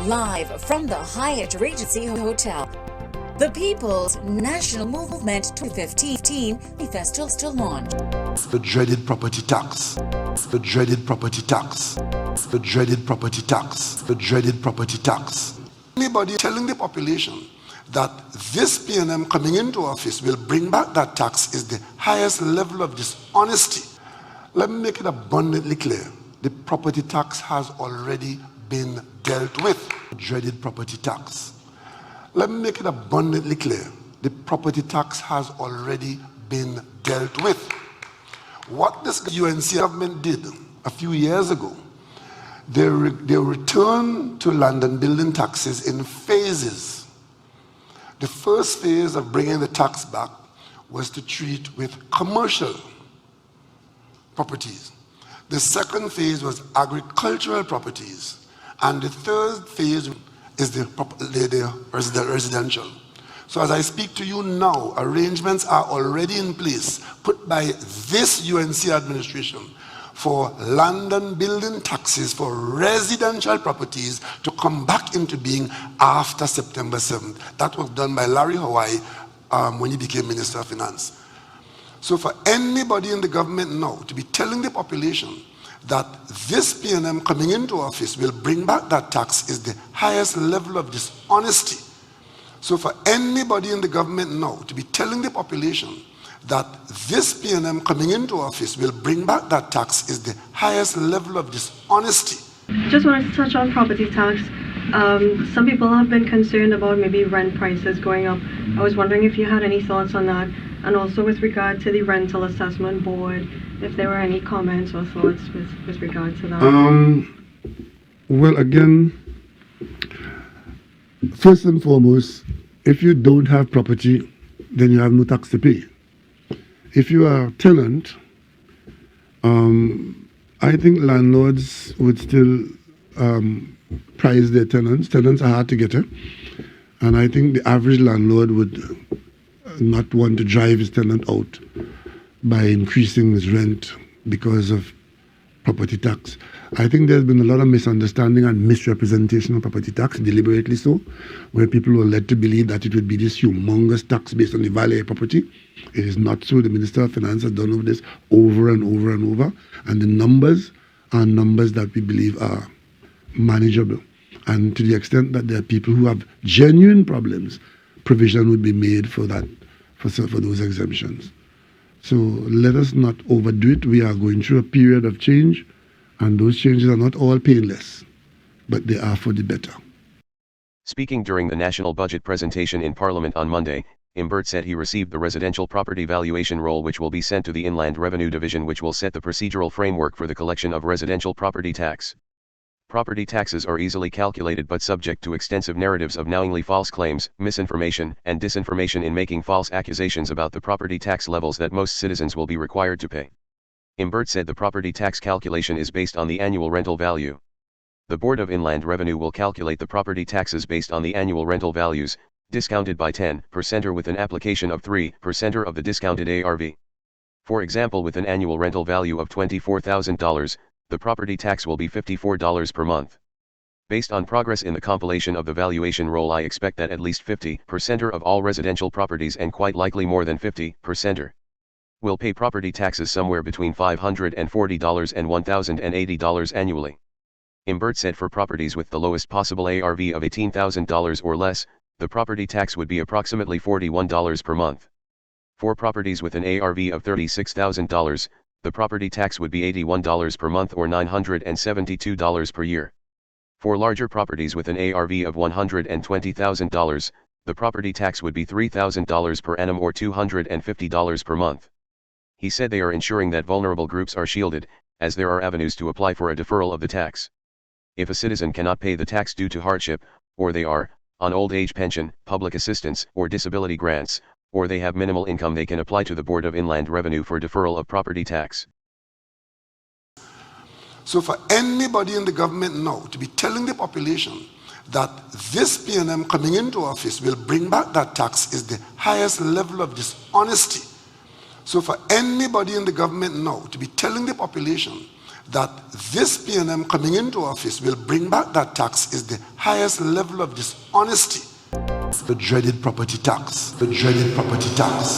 Live from the Hyatt Regency Hotel. The People's National Movement 2015 Festival launch. The dreaded property tax. The dreaded property tax. The dreaded property tax. The dreaded property tax. Anybody telling the population that this PNM coming into office will bring back that tax is the highest level of dishonesty. Let me make it abundantly clear. The property tax has already been dealt with. The dreaded property tax. Let me make it abundantly clear. The property tax has already been dealt with. What this UNC government did a few years ago, they returned to land and building taxes in phases. The first phase of bringing the tax back was to treat with commercial properties. The second phase was agricultural properties. And the third phase is the residential. So as I speak to you now, arrangements are already in place put by this UNC administration for land and building taxes for residential properties to come back into being after September 7th. That was done by Larry Hawaii when he became Minister of Finance. So for anybody in the government now to be telling the population that this PNM coming into office will bring back that tax is the highest level of dishonesty. So for anybody in the government now to be telling the population that this PNM coming into office will bring back that tax is the highest level of dishonesty. Just wanted to touch on property tax. Some people have been concerned about maybe rent prices going up. I was wondering if you had any thoughts on that, and also with regard to the rental assessment board, if there were any comments or thoughts with regard to that. Well, again, first and foremost, if you don't have property, then you have no tax to pay. If you are a tenant, I think landlords would still prize their tenants. Tenants are hard to get, and I think the average landlord would not want to drive his tenant out by increasing his rent because of property tax. I think there's been a lot of misunderstanding and misrepresentation of property tax, deliberately so, where people were led to believe that it would be this humongous tax based on the value of property. It is not so. The Minister of Finance has done this over and over and over, and the numbers are numbers that we believe are manageable. And to the extent that there are people who have genuine problems, provision would be made for that, for those exemptions. So let us not overdo it. We are going through a period of change, and those changes are not all painless, but they are for the better. Speaking during the national budget presentation in Parliament on Monday, Imbert said he received the residential property valuation roll, which will be sent to the Inland Revenue Division, which will set the procedural framework for the collection of residential property tax. Property taxes are easily calculated but subject to extensive narratives of knowingly false claims, misinformation, and disinformation in making false accusations about the property tax levels that most citizens will be required to pay. Imbert said the property tax calculation is based on the annual rental value. The Board of Inland Revenue will calculate the property taxes based on the annual rental values, discounted by 10% or with an application of 3% of the discounted ARV. For example, with an annual rental value of $24,000, the property tax will be $54 per month. Based on progress in the compilation of the valuation roll, I expect that at least 50% of all residential properties, and quite likely more than 50%, will pay property taxes somewhere between $540 and $1,080 annually. Imbert said for properties with the lowest possible ARV of $18,000 or less, the property tax would be approximately $41 per month. For properties with an ARV of $36,000, the property tax would be $81 per month or $972 per year. For larger properties with an ARV of $120,000, the property tax would be $3,000 per annum or $250 per month. He said they are ensuring that vulnerable groups are shielded, as there are avenues to apply for a deferral of the tax. If a citizen cannot pay the tax due to hardship, or they are on old age pension, public assistance, or disability grants, or they have minimal income, they can apply to the Board of Inland Revenue for deferral of property tax. So for anybody in the government now to be telling the population that this PNM coming into office will bring back that tax is the highest level of dishonesty. So for anybody in the government now to be telling the population that this PNM coming into office will bring back that tax is the highest level of dishonesty. The dreaded property tax. The dreaded property tax.